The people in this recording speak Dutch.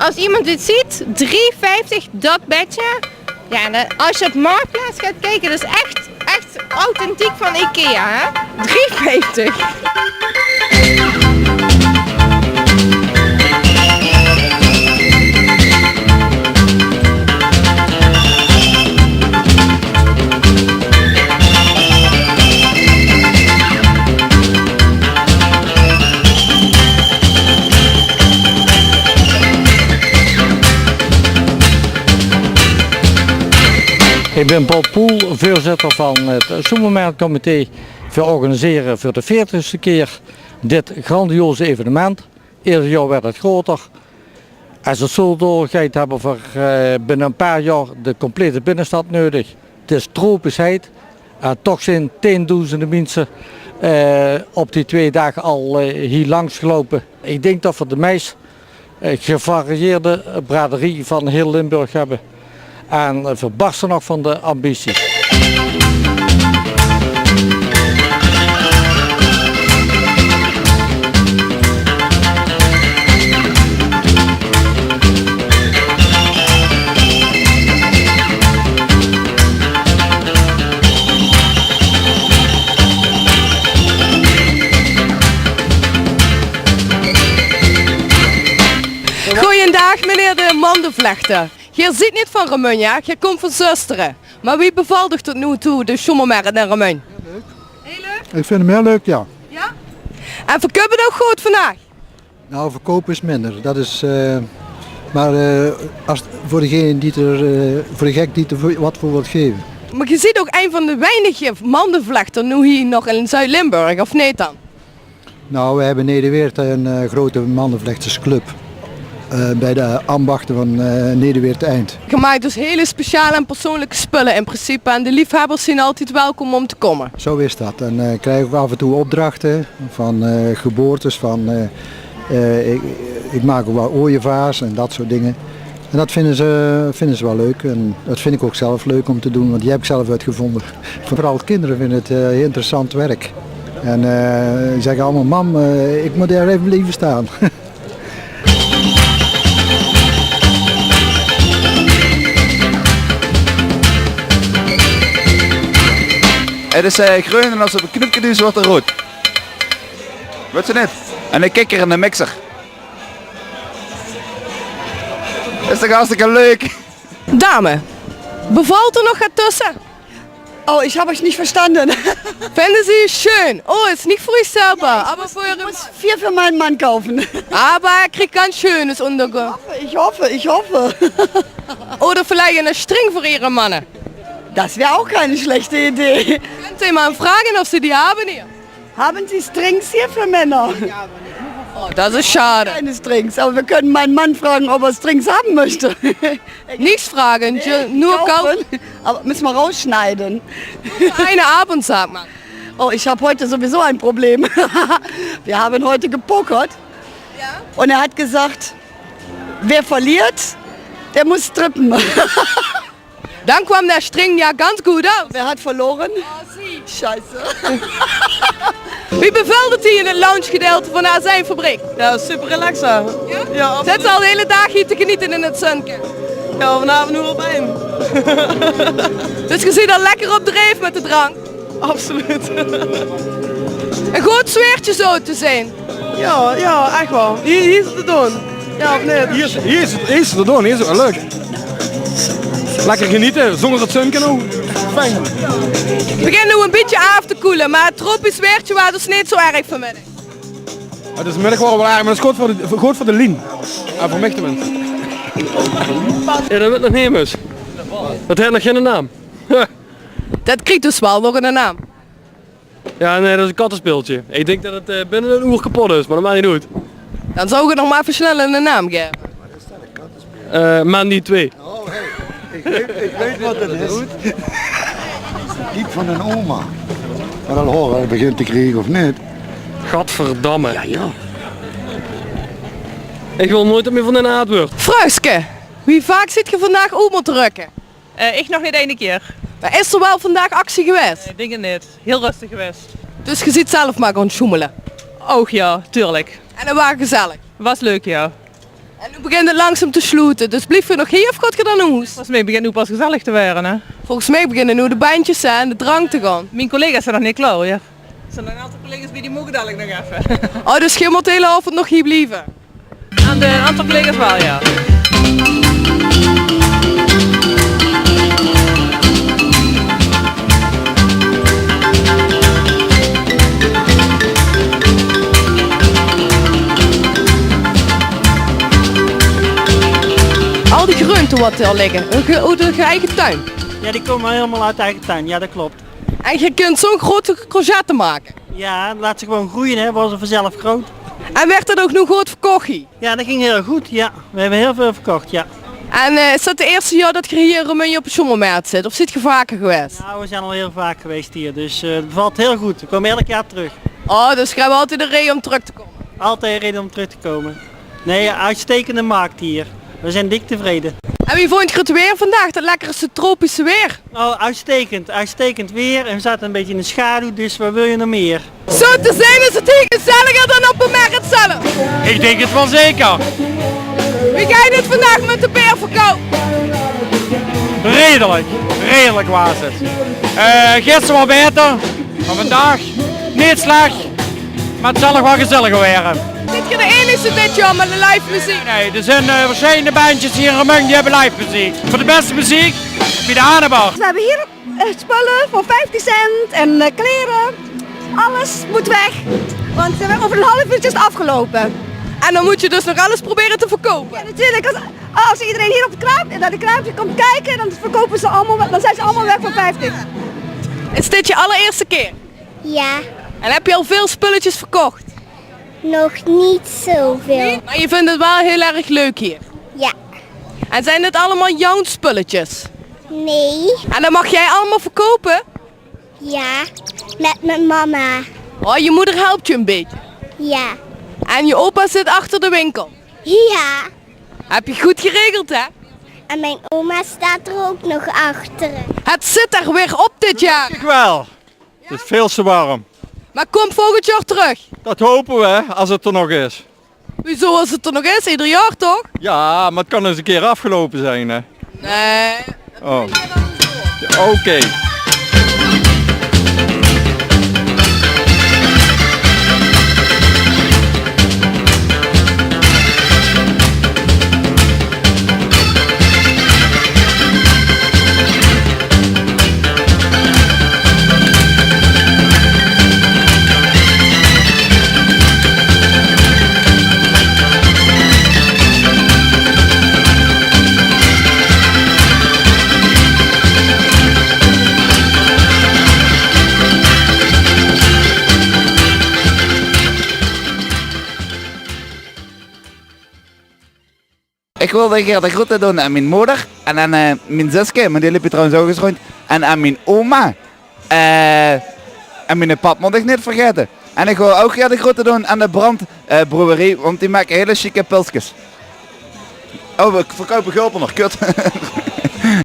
als iemand dit ziet, 3,50 dat bedje. Ja, als je op Marktplaats gaat kijken, dat is echt authentiek van IKEA, hè? 3,50. Ik ben Paul Poel, voorzitter van het Supermarktcomité voor organiseren voor de 40ste keer dit grandioze evenement. Ieder jaar werd het groter. Als het zo doorgaat hebben we binnen een paar jaar de complete binnenstad nodig. Het is tropisch heet. Toch zijn tienduizenden mensen op die 2 dagen al hier langs gelopen. Ik denk dat we de meest gevarieerde braderie van heel Limburg hebben. En verbarsten nog van de ambitie. Goeiedag meneer de mandenvlechter. Je ziet niet van Remunja, je komt van Zusteren. Maar wie bevalt tot nu toe de Schommelmarkt naar Remun? Heel leuk. Heel leuk? Ik vind hem heel leuk, ja. Ja? En verkopen ook goed vandaag? Nou, verkopen is minder. Dat is, maar als, voor degene die voor de gek die er wat voor wil geven. Maar je ziet ook een van de weinige mandenvlechters nu hier nog in Zuid-Limburg, of niet dan? Nou, we hebben Nederweert een grote mandenvlechtersclub. Bij de ambachten van Nederweert Eind. Je maakt dus hele speciale en persoonlijke spullen in principe en de liefhebbers zijn altijd welkom om te komen. Zo is dat. En krijg ik af en toe opdrachten van geboortes, van ik maak ook wel ooievaars en dat soort dingen. En dat vinden ze wel leuk en dat vind ik ook zelf leuk om te doen, want die heb ik zelf uitgevonden. Vooral kinderen vinden het heel interessant werk. En zeggen allemaal, mam, ik moet daar even blijven staan. Het is groen en als het op een knopje doen, wordt het rood. Weet je net? En een kikker in de mixer. Is toch hartstikke leuk? Dame, bevalt er nog wat tussen? Oh, ich habe euch nicht verstanden. Finden Sie es schön? Oh, ist nicht für euch selber, Ja, aber für Ihren... muss 4 für meinen Mann kaufen. Aber er kriegt ganz schönes Unterge. Ich hoffe. Oder vielleicht eine String für Ihre Mann. Das wäre auch keine schlechte Idee. Könnt ihr mal fragen, ob Sie die haben hier? Haben Sie Strings hier für Männer? Oh, das ist schade. Keine Strings, aber wir können meinen Mann fragen, ob er Strings haben möchte. Nichts fragen, nur kaufen. Aber müssen wir rausschneiden. Eine Abend, sagt man. Oh, ich habe heute sowieso ein Problem. Wir haben heute gepokert. Ja? Und er hat gesagt, wer verliert, der muss strippen. Dann kwam der String ja ganz gut aus. Wer hat verloren? Oh, Sie. Scheiße. Wie bevalt het hier in het loungegedeelte van de azijnfabriek? Ja, super relaxed. Ja? Ja, Zit ze al de hele dag hier te genieten in het zonnetje? ja, vanavond nu op 1. Dus je zit al lekker op dreef met de drank. Absoluut. Een goed sfeertje zo te zijn. Ja, ja, echt wel. Hier is het te doen. Ja, of niet? Hier is het te doen, hier is het wel leuk. Lekker genieten, zonder het zonnetje nou. Fijn. Het begint nu een beetje af te koelen, maar het tropisch weertje was dus niet zo erg vanmiddag. Het is middag wel erg, maar het is goed voor de lien. En voor mij tenminste. Ja, dat weet nog niet eens. Dat heeft nog geen naam. Dat krijgt dus wel nog een naam. Ja, nee, dat is een kattenspeeltje. Ik denk dat het binnen een uur kapot is, maar dat maakt niet uit. Dan zou je nog maar even snel een naam geven. Mandy 2. Oh, hey. Ik weet wat het is. Diep van een oma. Maar dan horen we begint te krijgen of niet. Gadverdamme. Ja. Ik wil nooit meer van een aardwoord. Fruiske, wie vaak zit je vandaag oma te rukken? Ik nog niet ene keer. Maar is er wel vandaag actie geweest? Ik denk het niet. Heel rustig geweest. Dus je zit zelf maar gaan schoemelen. Och ja, tuurlijk. En dat was gezellig. Was leuk, ja. En nu begint het langzaam te sloeten. Dus blijf je nog hier of gaat je dan naar huis? Volgens mij begint nu pas gezellig te worden. Hè? Volgens mij beginnen nu de bandjes en de drank te gaan. Mijn collega's zijn nog niet klaar. Ja. Er zijn nog een aantal collega's bij die mogen dadelijk nog even. Oh, dus je moet de hele avond nog hier blijven. Aan de aantal collega's wel, ja. Al die groenten wat er liggen, uit je eigen tuin. Ja, die komen helemaal uit de eigen tuin. Ja, dat klopt. En je kunt zo'n grote courgette maken. Ja, laat ze gewoon groeien, hè. Worden ze vanzelf groot. En werd dat ook nog goed verkocht hier? Ja, dat ging heel goed. Ja, we hebben heel veel verkocht, ja. En is dat de eerste jaar dat je hier in Remunje op een schommelmarkt zit? Of zit je vaker geweest? Nou, we zijn al heel vaak geweest hier, dus het valt heel goed. We komen elk jaar terug. Oh, dus je hebt altijd een reden om terug te komen. Altijd een reden om terug te komen. Nee, uitstekende markt hier. We zijn dik tevreden. En wie vond je het weer vandaag? Dat lekkerste tropische weer. Oh, uitstekend. Uitstekend weer. En we zaten een beetje in de schaduw, dus wat wil je nog meer? Zo te zijn is het hier gezelliger dan op een markt zelf. Ik denk het wel zeker. Wie ga je dit vandaag met de beer verkopen? Redelijk was het. Gisteren wat beter, maar vandaag niet slecht. Maar het zal nog wel gezelliger worden. Zit je de enige dit jaar met de live muziek? Nee, er zijn verschillende bandjes hier in Remunje die hebben live muziek. Voor de beste muziek, bij de Hanenbar. We hebben hier spullen voor 50 cent en kleren. Alles moet weg. Want over een half uurtje is het afgelopen. En dan moet je dus nog alles proberen te verkopen. Ja, natuurlijk. Als iedereen hier op de kraampje, naar de kraampje komt kijken, dan verkopen ze allemaal, dan zijn ze allemaal weg voor 50. Is dit je allereerste keer? Ja, En heb je al veel spulletjes verkocht? nog niet zoveel. Maar je vindt het wel heel erg leuk hier. Ja, En zijn dit allemaal jouw spulletjes? nee, En dan mag jij allemaal verkopen? ja, met mijn mama. Oh, je moeder helpt je een beetje. Ja, En je opa zit achter de winkel. ja. Heb je goed geregeld, hè? En mijn oma staat er ook nog achter. Het zit er weer op dit jaar. Ik wel. Het is veel te warm. Maar kom volgend jaar terug. Dat hopen we, als het er nog is. Wieso als het er nog is? Ieder jaar toch? Ja, maar het kan eens een keer afgelopen zijn, hè. Nee. Oh. Ja, oké. Ik wilde een keer de groeten doen aan mijn moeder en aan mijn zusje, maar die liep je trouwens ook eens rond. En aan mijn oma. En mijn pap moet ik niet vergeten. En ik wil ook de groeten doen aan de brandbrouwerie, want die maken hele chique pilsjes. Oh, we verkopen gulpen nog, kut.